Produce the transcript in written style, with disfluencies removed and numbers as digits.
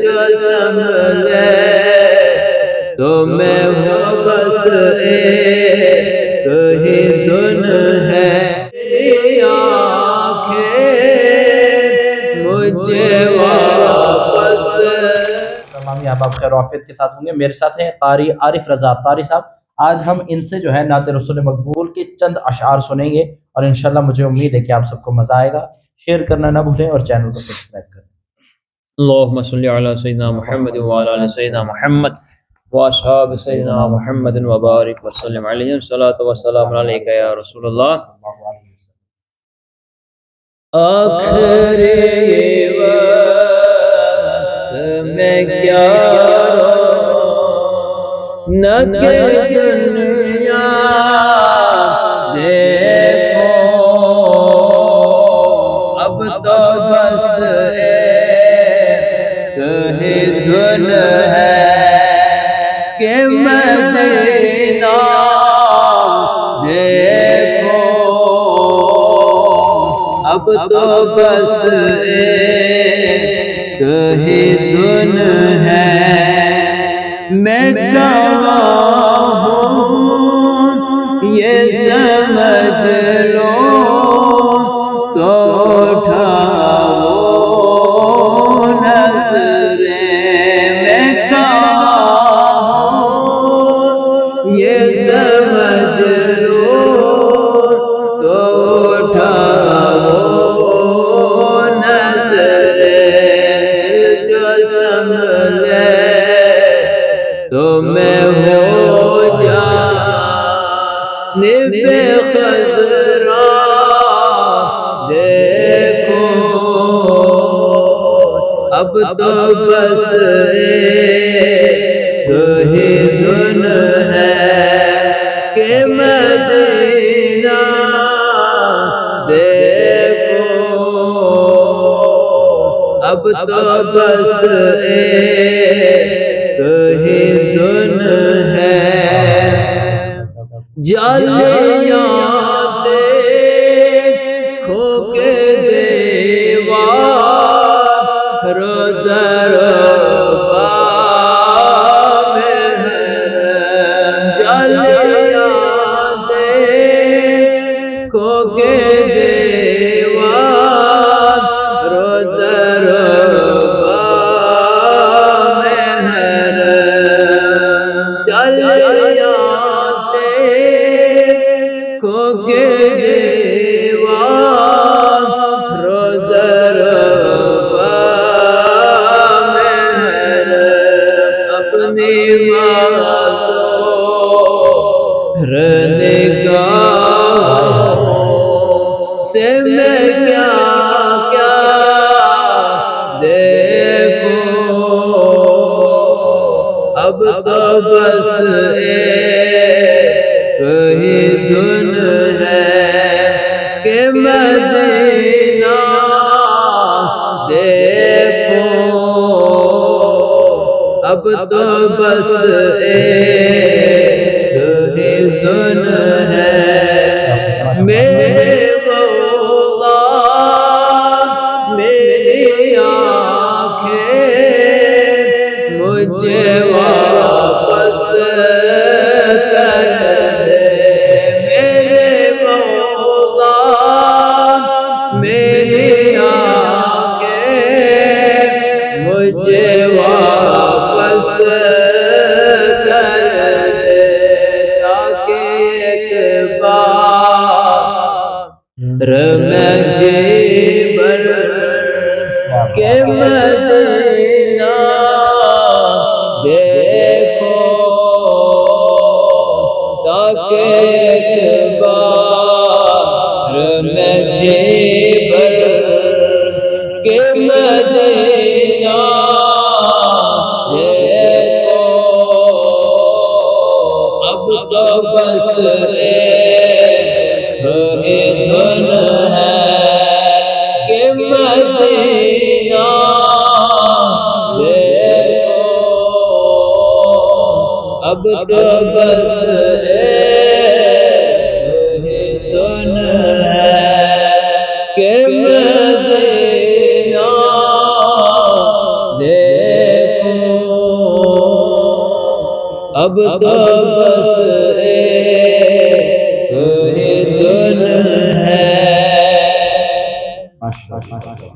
جو سنبھلے تو میں ہوں بس ایک ہی دھن ہے، میری آنکھیں مجھے واپس۔ تمام احباب خیر و عافیت کے ساتھ ہوں گے۔ میرے ساتھ ہیں قاری عارف رضا طاری صاحب۔ آج ہم ان سے جو ہے نعت رسول مقبول کے چند اشعار سنیں گے، اور انشاءاللہ مجھے امید ہے کہ آپ سب کو مزہ آئے گا۔ شیئر کرنا نہ بھولیں اور چینل کو سبسکرائب کریں۔ اللهم صل على سيدنا محمد وعلى آل سيدنا محمد وأصحاب سيدنا محمد وبارك وسلم عليه الصلاة والسلام عليك يا رسول الله۔ آخری وقت میں کیا نہ کہ دنیا دیکھو، اب تو بس ایک ہی دھن ہے کہ مدینہ دیکھو، اب تو بس ایک ہی دھن ہے۔ میں گواہ ہوں یہ سمجھ لو تو اٹھاؤ نظریں، میں گواہ ہوں یہ سمجھ لو تو اٹھاؤ نظریں، جو سنبھلے تو میں ہو جانب خضرا دیکھو، اب تو بس ایک ہی دھن ہے کہ مدینہ دیکھو، اب تو بس ایک ہی دھن ہے۔ جالیاں دیکھو کے دیوار در باب حرم، جالیاں دیکھو کے دیوار در باب حرم، جالیاں دیکھو کے دیوار در باب حرم، اپنی معذور نگاہوں سے میں کیا کیا دیکھوں، اب تو بس ایک ہی دھن ہے کہ مدینہ دیکھو، اب تو بس ایک ہی دھن ہے۔ میرے مولا میری آنکھیں مجھے واپس کر دے، میرے مولا میری آنکھیں مجھے واپس کر دے، تاکہ ایک بار میں جی بھر کے مدینہ دیکھو، تاکہ ایک بار میں جی بھر کے مدینہ دیکھو، اب تو بس ایک ہی دھن ہے کہ مدینہ دیکھو، اب تو بس ایک ہی دھن ہے کہ مدینہ دیکھو۔ اب تو بس ایک ہی دھن ہے. ماشاءاللہ.